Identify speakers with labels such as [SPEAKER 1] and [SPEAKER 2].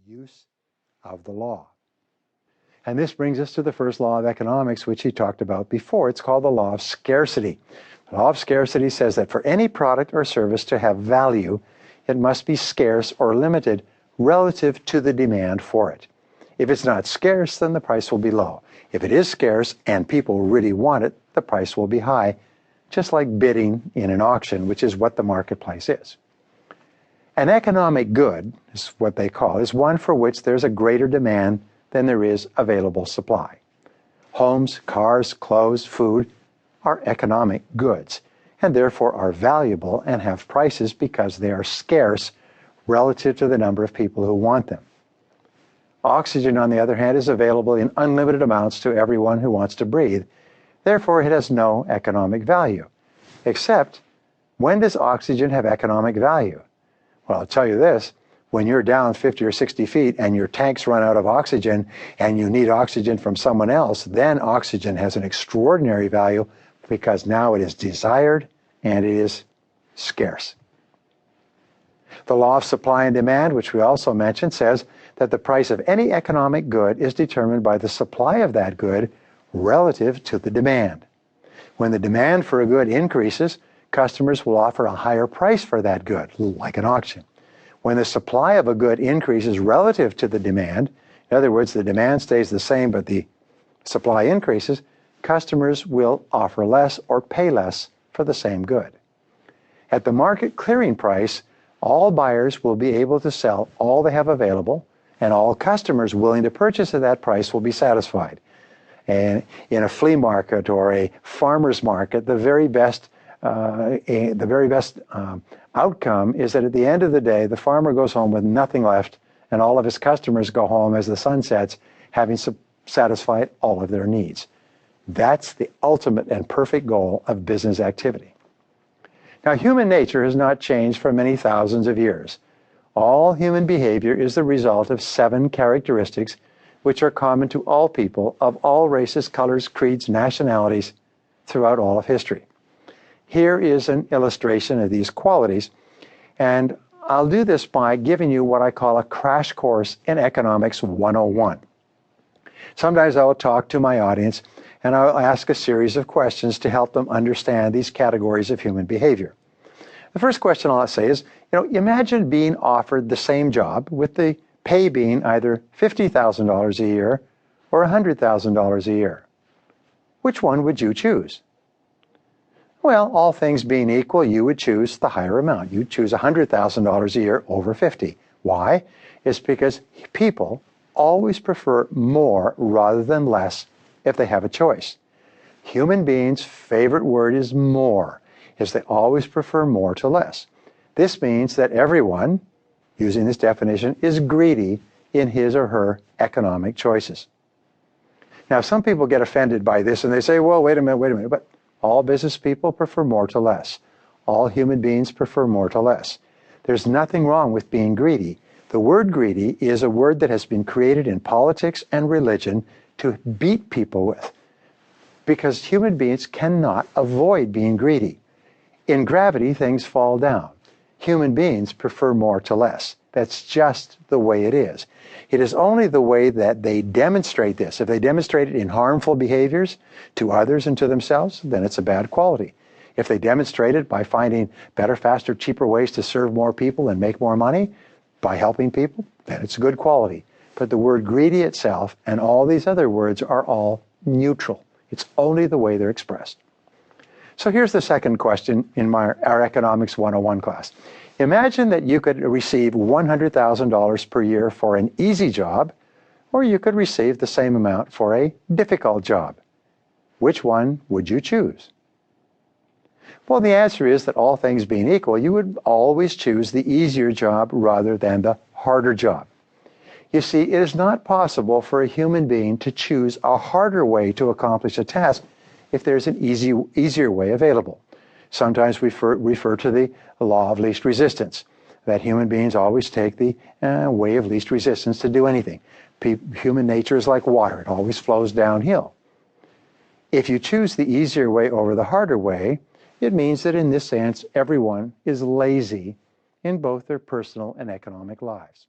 [SPEAKER 1] use of the law. And this brings us to the first law of economics, which he talked about before. It's called the law of scarcity. The law of scarcity says that for any product or service to have value, it must be scarce or limited relative to the demand for it. If it's not scarce, then the price will be low. If it is scarce and people really want it, the price will be high, just like bidding in an auction, which is what the marketplace is. An economic good, is what they call, is one for which there's a greater demand than there is available supply. Homes, cars, clothes, food are economic goods, and therefore are valuable and have prices because they are scarce relative to the number of people who want them. Oxygen, on the other hand, is available in unlimited amounts to everyone who wants to breathe. Therefore, it has no economic value. Except, when does oxygen have economic value? Well, I'll tell you this. When you're down 50 or 60 feet and your tanks run out of oxygen and you need oxygen from someone else, then oxygen has an extraordinary value because now it is desired and it is scarce. The law of supply and demand, which we also mentioned, says that the price of any economic good is determined by the supply of that good relative to the demand. When the demand for a good increases, customers will offer a higher price for that good, like an auction. When the supply of a good increases relative to the demand, in other words, the demand stays the same but the supply increases, customers will offer less or pay less for the same good. At the market clearing price, all buyers will be able to sell all they have available, and all customers willing to purchase at that price will be satisfied. And in a flea market or a farmer's market, the very best outcome is that at the end of the day, the farmer goes home with nothing left, and all of his customers go home as the sun sets, having satisfied all of their needs. That's the ultimate and perfect goal of business activity. Now, human nature has not changed for many thousands of years. All human behavior is the result of 7 characteristics which are common to all people of all races, colors, creeds, nationalities throughout all of history. Here is an illustration of these qualities, and I'll do this by giving you what I call a crash course in Economics 101. Sometimes I will talk to my audience and I'll ask a series of questions to help them understand these categories of human behavior. The first question I'll say is, imagine being offered the same job with the pay being either $50,000 a year or $100,000 a year. Which one would you choose? Well, all things being equal, you would choose the higher amount. You'd choose $100,000 a year over 50. Why? It's because people always prefer more rather than less if they have a choice. Human beings' favorite word is more, is they always prefer more to less. This means that everyone, using this definition, is greedy in his or her economic choices. Now, some people get offended by this and they say, well, wait a minute, but all business people prefer more to less. All human beings prefer more to less. There's nothing wrong with being greedy. The word greedy is a word that has been created in politics and religion to beat people with, because human beings cannot avoid being greedy. In gravity, things fall down. Human beings prefer more to less. That's just the way it is. It is only the way that they demonstrate this. If they demonstrate it in harmful behaviors to others and to themselves, then it's a bad quality. If they demonstrate it by finding better, faster, cheaper ways to serve more people and make more money by helping people, then it's a good quality. But the word greedy itself and all these other words are all neutral. It's only the way they're expressed. So here's the second question in our Economics 101 class. Imagine that you could receive $100,000 per year for an easy job, or you could receive the same amount for a difficult job. Which one would you choose? Well, the answer is that all things being equal, you would always choose the easier job rather than the harder job. You see, it is not possible for a human being to choose a harder way to accomplish a task if there's an easier way available. Sometimes we refer to the law of least resistance, that human beings always take the way of least resistance to do anything. Human nature is like water. It always flows downhill. If you choose the easier way over the harder way, it means that in this sense, everyone is lazy in both their personal and economic lives.